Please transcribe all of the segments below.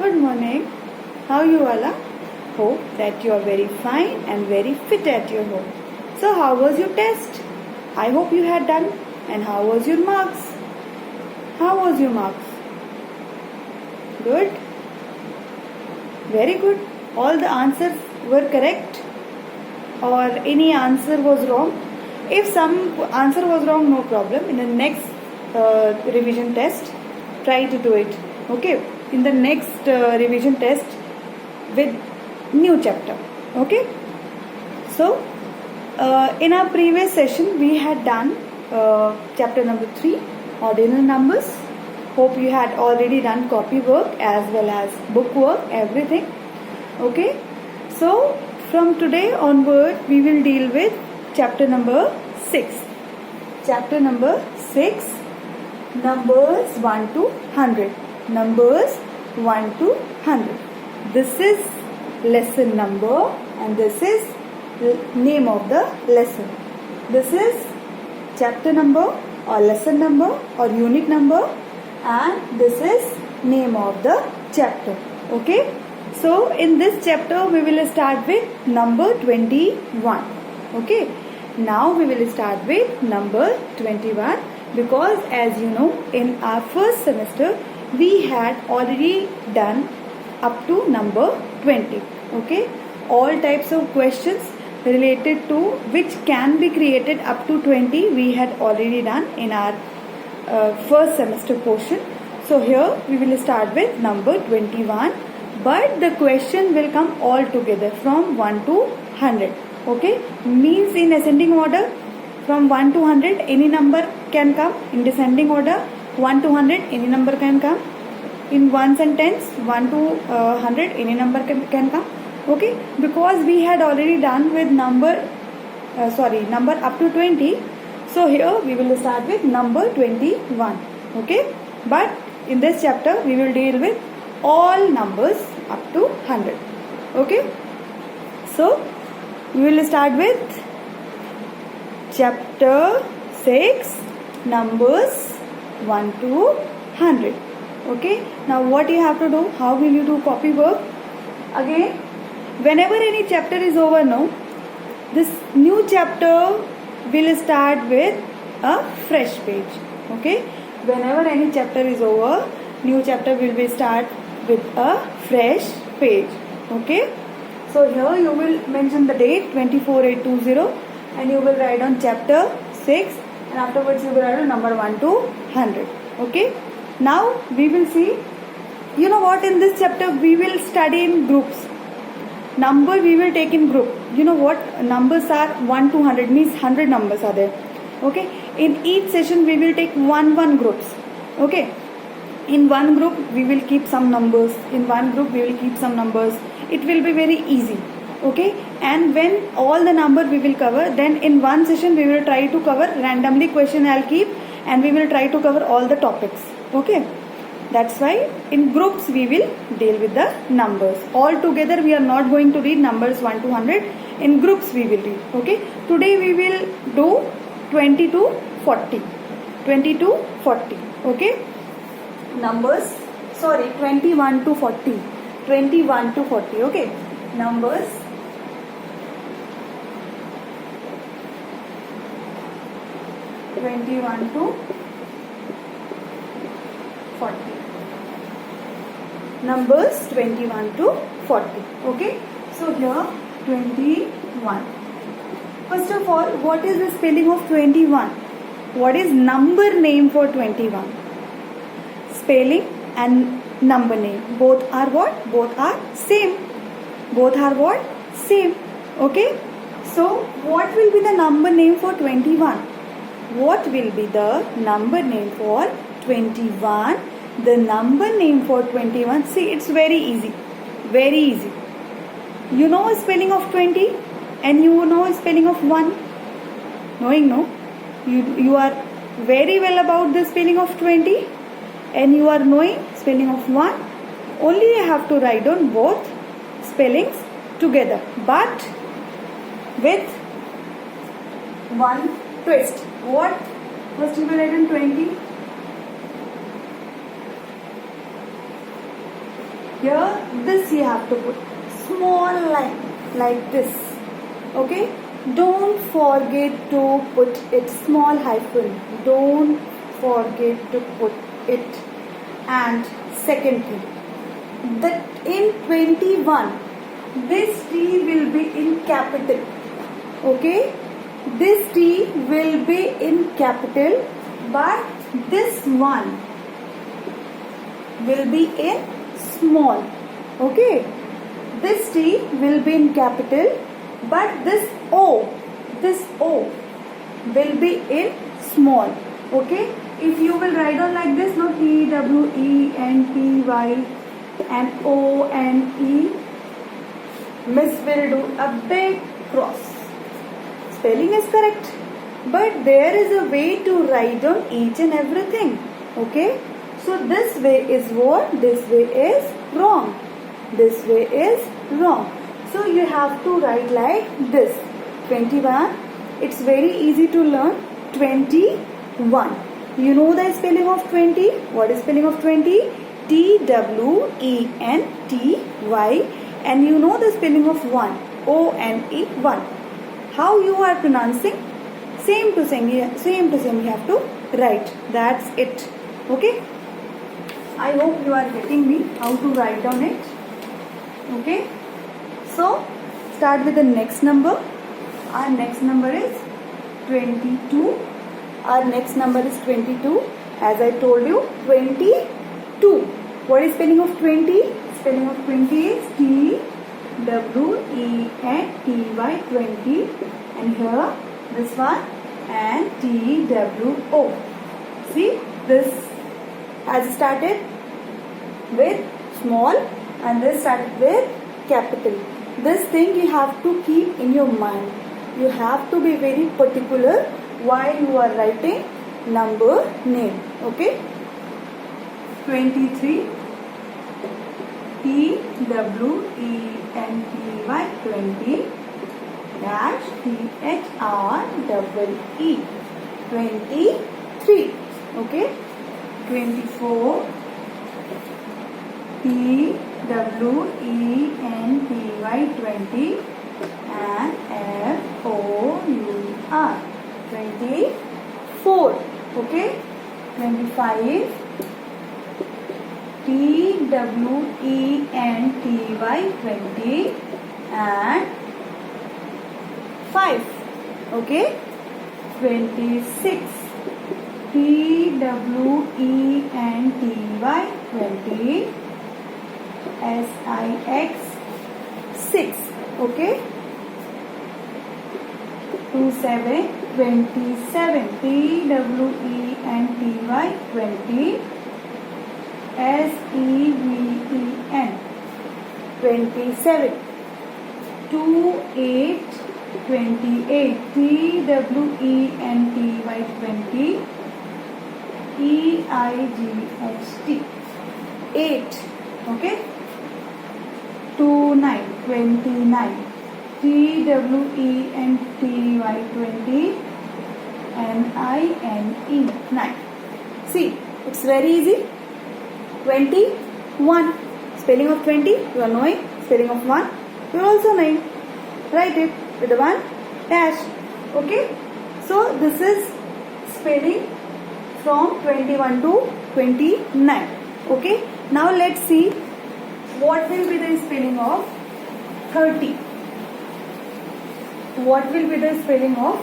Good morning. How you all are? Hope that you are very fine and very fit at your home. So how was your test? I hope you had done. And how was your marks? How was your marks? Good? Very good. All the answers were correct? Or any answer was wrong? If some answer was wrong, no problem. In the next revision test, try to do it. Okay? In the next revision test with new chapter. Okay? So, in our previous session, we had done chapter number 3, ordinal numbers. Hope you had already done copy work as well as book work, everything. Okay? So, from today onward, we will deal with chapter number 6. Chapter number 6, numbers 1 to 100. Numbers 1 to 100. This is lesson number and this is name of the lesson. This is chapter number or lesson number or unit number, and this is name of the chapter. Okay? So in this chapter we will start with number 21. Okay? Now we will start with number 21 because as you know, in our first semester we had already done up to number 20. Okay? All types of questions related to which can be created up to 20 we had already done in our first semester portion. So here we will start with number 21, but the question will come all together from 1 to 100. Okay? Means in ascending order from 1 to 100 any number can come. In descending order 1 to 100 any number can come. In one sentence 1 to 100 any number can come. Okay? Because we had already done with number up to 20. So here we will start with number 21. Okay? But in this chapter we will deal with all numbers up to 100. Okay? So we will start with chapter 6, numbers 1 to 100. Okay? Now what you have to do? How will you do copy work? Again, whenever any chapter is over now, this new chapter will start with a fresh page. Okay? Whenever any chapter is over, new chapter will be start with a fresh page. Okay? So here you will mention the date 24/8/20 and you will write on chapter 6 and afterwards you will write on number 1 to 100. Okay? Now we will see, you know what, in this chapter we will study in groups. Number we will take in group. You know what numbers are? 1 to 100 means 100 numbers are there. Okay? In each session we will take one groups. Okay? In one group we will keep some numbers. In one group we will keep some numbers. It will be very easy. Okay? And when all the number we will cover, then in one session we will try to cover randomly question I'll keep and we will try to cover all the topics. Okay? That's why in groups we will deal with the numbers. All together we are not going to read numbers 1 to 100. In groups we will read. Okay? Today we will do 20 to 40. 20 to 40. Okay? Numbers, 21 to 40. 21 to 40. Okay? Numbers 21 to 40. Numbers 21 to 40. Okay? So here 21. First of all, what is the spelling of 21? What is number name for 21? Spelling and number name. Both are what? Both are same. Both are what? Same. Okay? So what will be the number name for 21? What will be the number name for 21? The number name for 21, see, it's very easy. Very easy. You know spelling of 20 and you know spelling of 1. Knowing, no? You are very well about the spelling of 20 and you are knowing spelling of 1. Only you have to write down both spellings together, but with one twist. What? First you will write down 20. Here this you have to put small line like this. Okay, don't forget to put it small hyphen, don't forget to put it. And second thing, that in 21 this T will be in capital. Okay, this T will be in capital, but this one will be in small. Okay, this T will be in capital, but this O will be in small. Okay, if you will write down like this, no, T W E N T Y and O N E, Miss will do a big cross. Spelling is correct, but there is a way to write down each and everything. Okay, so this way is what? This way is wrong. This way is wrong. So you have to write like this. 21. It's very easy to learn. 21. You know the spelling of 20? What is spelling of 20? T-W-E-N-T-Y. And you know the spelling of 1. O-N-E, 1. How you are pronouncing? Same to same you have to write. That's it. Okay? I hope you are getting me how to write down it. Okay? So, start with the next number. Our next number is 22. Our next number is 22. As I told you, 22. What is spelling of 20? Spelling of 20 is T-W-E-N-T-Y, 20. And here, this one, and T-W-O. See, this has started with small and this started with capital. This thing you have to keep in your mind. You have to be very particular while you are writing number name. Okay? 23. T-W-E-N-T-Y, 20 dash T-H-R-E-E, 23. Okay? 24. T-W-E-N-T-Y, 20 and F-O-U-R, 24. Okay? 25. T-W-E-N-T-Y, 20 and 5. Okay? 26. T-W-E-N-T-Y, 20 S-I-X, 6. Okay? 27. T-W-E-N-T-Y, 20 S-E-V-E-N, 27. 28. T-W-E-N-T-Y, 20 E-I-G-H-T, 8. Okay? 29. T-W-E-N-T-Y, 20 N-I-N-E, 9. See, it's very easy. 21. Spelling of 20, you are knowing. Spelling of 1, you are also knowing. Write it with the 1 dash. Okay? So, this is spelling from 21 to 29. Okay? Now, let's see what will be the spelling of 30. What will be the spelling of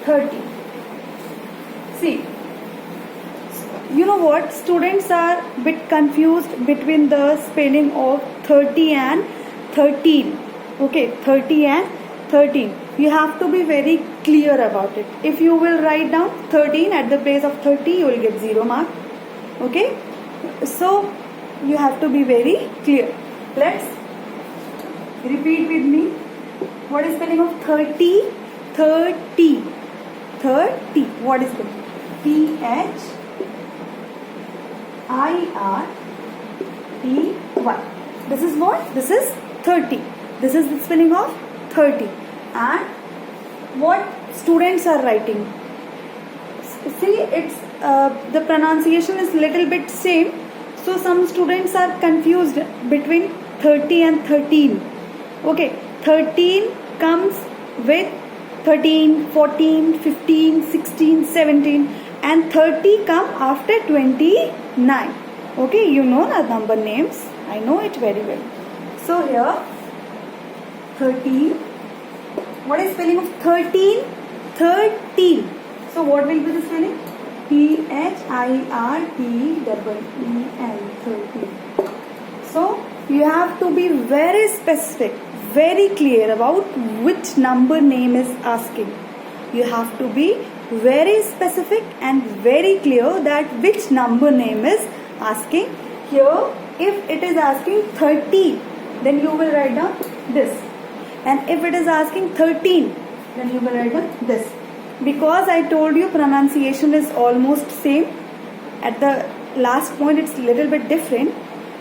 30? See, you know what? Students are a bit confused between the spelling of 30 and 13. Okay, 30 and 13. You have to be very clear about it. If you will write down 13 at the place of 30, you will get 0 mark. Okay? So, you have to be very clear. Let's repeat with me. What is spelling of 30? 30. 30. What is it? T-H-I-R-T-Y. This is what? This is 30. This is the spelling of 30. And what students are writing? See, it's the pronunciation is little bit same. So some students are confused between 30 and 13. Okay, 13 comes with 13, 14, 15, 16, 17 and 30 come after 29. Okay, you know the number names. I know it very well. So here 13. What is spelling of 13? 13. So what will be the spelling? THIRTEEN. 13. So you have to be very specific, very clear about which number name is asking. You have to be very specific and very clear that which number name is asking. Here, if it is asking 30, then you will write down this. And if it is asking 13, then you will write down this. Because I told you pronunciation is almost same. At the last point, it's a little bit different.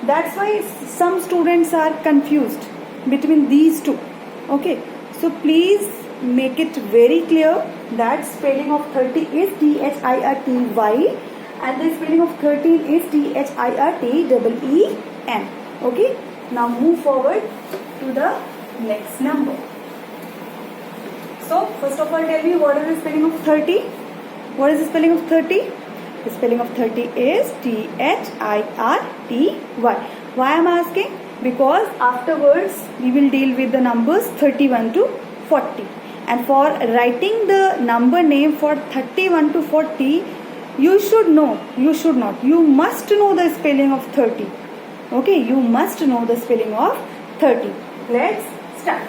That's why some students are confused between these two. Okay, so please make it very clear that spelling of 30 is THIRTY and the spelling of 13 is THIRTEEN. Okay, now move forward to the next number. So first of all, tell me what is the spelling of 30? What is the spelling of 30? The spelling of 30 is THIRTY. Why I am asking? Because afterwards we will deal with the numbers 31 to 40. And for writing the number name for 31 to 40, you should know, you must know the spelling of 30. Okay, you must know the spelling of 30. Let's start.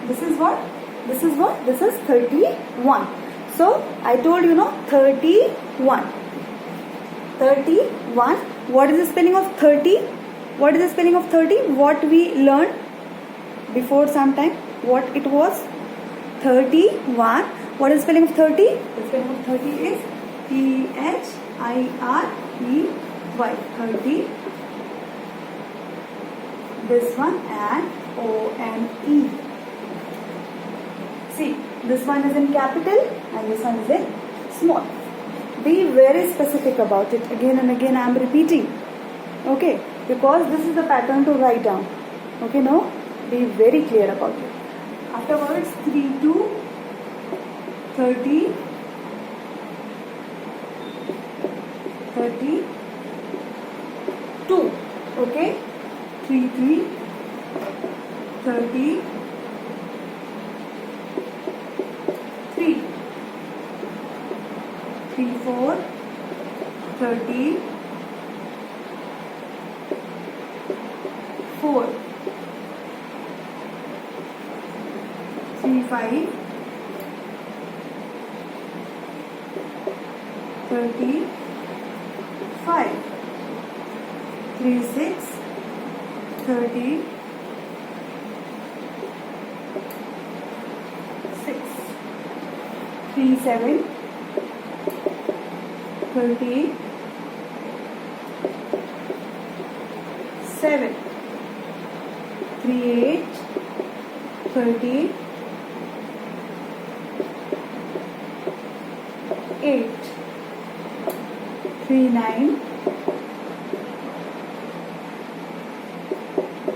This is what? This is what? This is 31. So I told you, 31. 31. What is the spelling of 30? What is the spelling of 30? What we learned before some time? What it was? 31. What is the spelling of 30? The spelling of 30 is THIRTY. 30. This one and ONE. See, this one is in capital and this one is in small. Be very specific about it. Again and again I am repeating. Okay, because this is the pattern to write down. Okay, no? Be very clear about it. Afterwards, 3 to 30. 32. Okay, 3 3 30. 3 4 30 4 3 5 35 3 6 30 6 3 7 30 7 3 8 30 8 3 9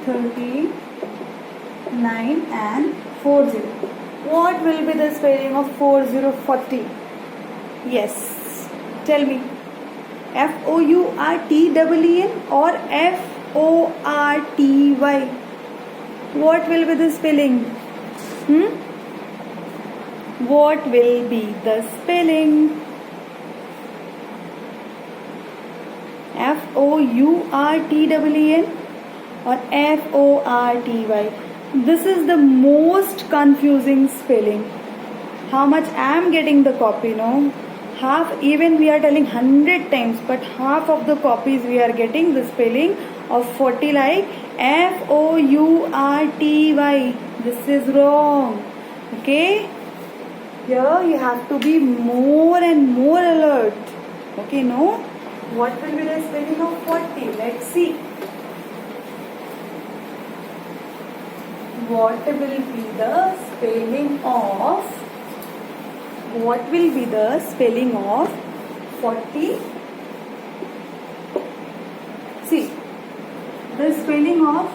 39 and 40. What will be the spelling of 4040? Yes, tell me. FOURTEEN or FORTY? What will be the spelling? What will be the spelling? FOURTEEN or FORTY? This is the most confusing spelling. How much I am getting the copy, no? Half, even we are telling 100 times, but half of the copies we are getting the spelling of 40 like FOURTY. This is wrong. Okay? Here you have to be more and more alert. Okay, no? What will be the spelling of 40? Let's see. What will be the spelling of 40? See, the spelling of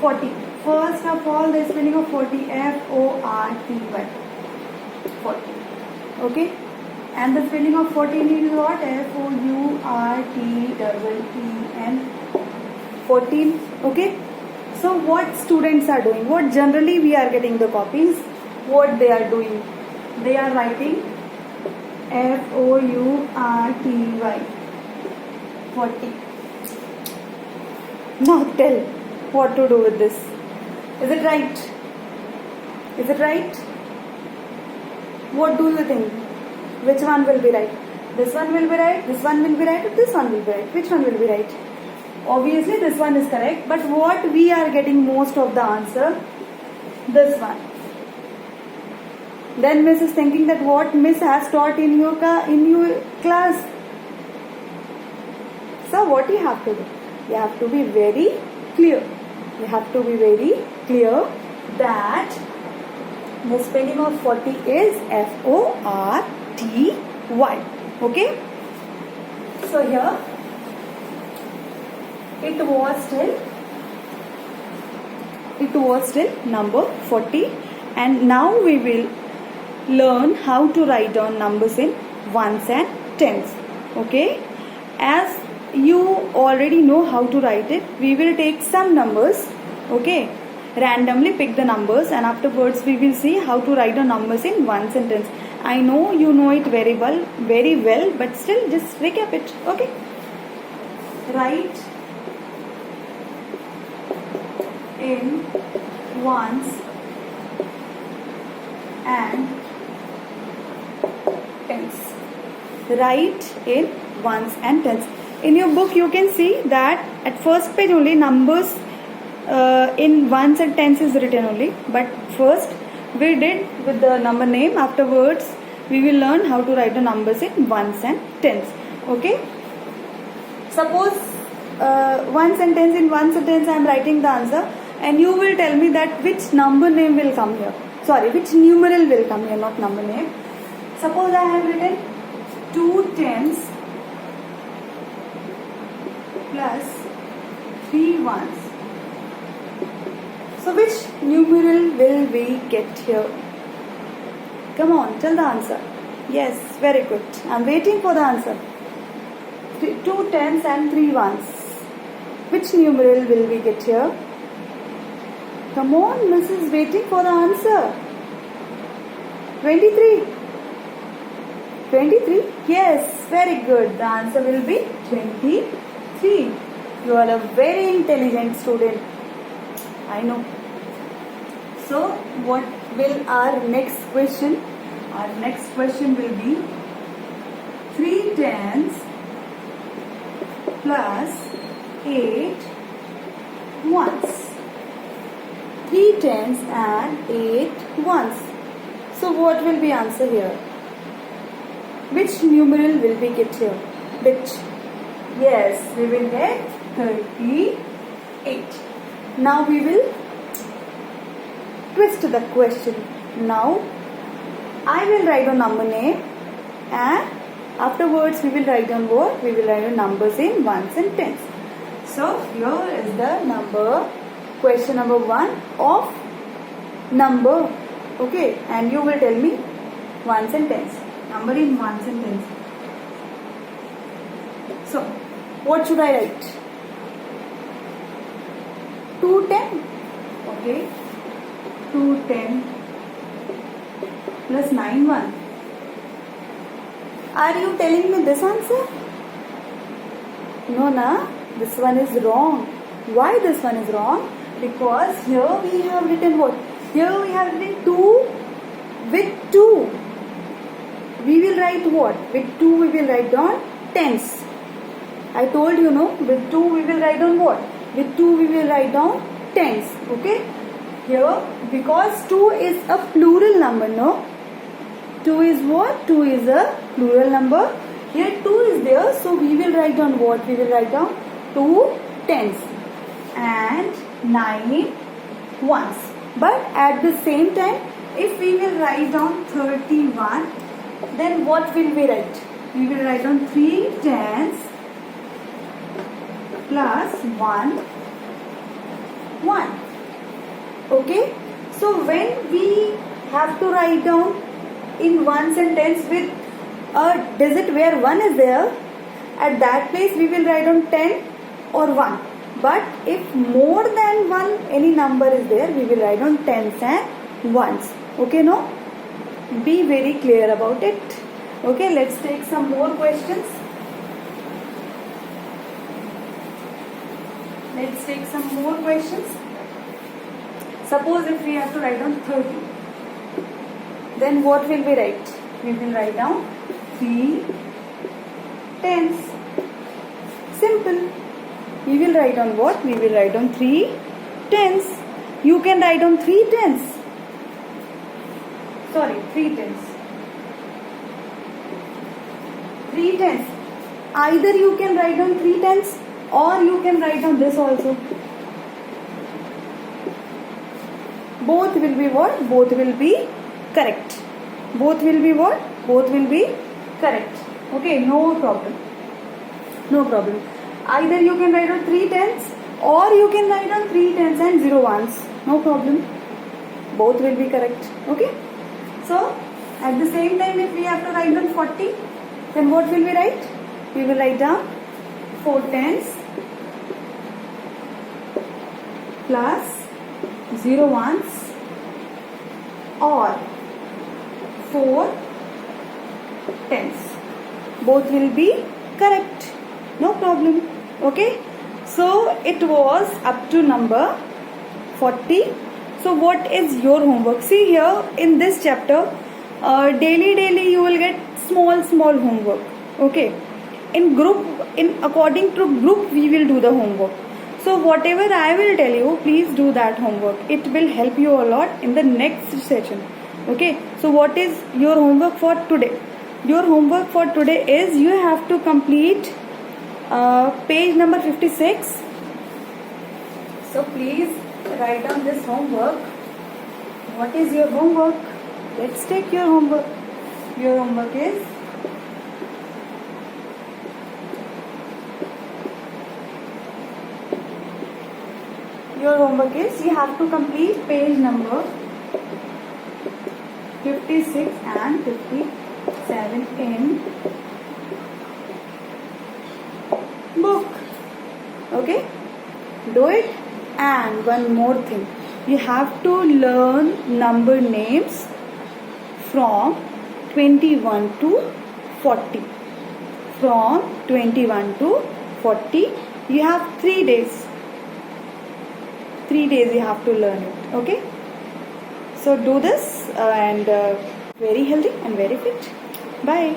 40. First of all, the spelling of 40, F-O-R-T-Y. 40. Okay? And the spelling of 14 is what? F-O-U-R-T-E-E-N. 14. Okay? So what students are doing? What generally we are getting the copies? What they are doing? They are writing F-O-U-R-T-Y. 40. Now tell what to do with this. Is it right? Is it right? What do you think? Which one will be right? This one will be right, this one will be right, or this one will be right? Which one will be right? Obviously this one is correct, but what we are getting most of the answer? This one. Then Miss is thinking that what Miss has taught in your class. So what you have to do? You have to be very clear. You have to be very clear that the spelling of 40 is F-O-R-T-Y. Okay? So here it was till number 40, and now we will learn how to write down numbers in ones and tens. Okay? As you already know how to write it, we will take some numbers. Okay? Randomly pick the numbers, and afterwards we will see how to write the numbers in ones and tens. I know you know it very well, but still just recap it. Okay? Write in ones and tens. Write in ones and tens. In your book you can see that at first page only numbers in ones and tens is written only, but first we did with the number name. Afterwards we will learn how to write the numbers in ones and tens. Okay? Suppose ones and tens, in ones and tens I am writing the answer, and you will tell me that which number name will come here. Sorry, which numeral will come here, not number name. Suppose I have written 2 tens plus 3 ones. So which numeral will we get here? Come on, tell the answer. Yes, very good. I am waiting for the answer. 2 tens and 3 ones. Which numeral will we get here? Come on, Miss is waiting for the answer. 23. 23? Yes, very good. The answer will be 23. You are a very intelligent student. I know. So, what will our next question? Our next question will be 3 tens plus 8 ones. 3 tens and 8 ones. So, what will be answer here? Which numeral will we get here? Which? Yes, we will get 38. Now we will twist the question. Now I will write a number name, and afterwards we will write down what? We will write down numbers in ones and tens. So here is the number, question number 1 of number. Okay, and you will tell me ones and tens. Number in ones and tens. So what should I write? 210. Okay. 210 plus 91. Are you telling me this answer? No, na. This one is wrong. Why this one is wrong? Because here we have written what? Here we have written 2 with 2. We will write what? With 2 we will write down tens. I told you, no, with 2 we will write down what? With 2 we will write down tens. Okay? Here, because 2 is a plural number, no? 2 is what? 2 is a plural number. Here 2 is there, so we will write down what? We will write down 2 tens and 9 ones. But at the same time, if we will write down 31, then what will we write? We will write down 3 tens plus 1 1. Okay, so when we have to write down in one sentence with a digit where 1 is there, at that place we will write down 10 or 1. But if more than 1 any number is there, we will write down 10s and 1s. Okay, no? Be very clear about it. Okay, let's take some more questions. Let's take some more questions. Suppose if we have to write down 30, then what will we write? We will write down 3 tens. Simple. We will write down what? We will write down 3 tens. You can write down 3 tens. Sorry, 3 tens. 3 tens. Either you can write down 3 tens or you can write down this also. Both will be what? Both will be correct. Both will be what? Both will be correct. Okay, no problem. No problem. Either you can write down 3 tens or you can write down 3 tens and 0 ones. No problem. Both will be correct. Okay. So, at the same time, if we have to write down 40, then what will we write? We will write down 4 tens plus 0 ones or 4 tens. Both will be correct. No problem. Okay. So it was up to number 40. So what is your homework? See here in this chapter, daily you will get small homework. Okay. In according to group we will do the homework. So whatever I will tell you, please do that homework. It will help you a lot in the next session. Okay. So what is your homework for today? Your homework for today is you have to complete page number 56. So please write down this homework. What is your homework? Let's take your homework. Your homework is you have to complete page number 56 and 57 in book. Okay, do it. And one more thing, you have to learn number names from 21 to 40. From 21 to 40, you have 3 days. 3 days you have to learn it. Okay, so do this and very healthy and very fit. Bye.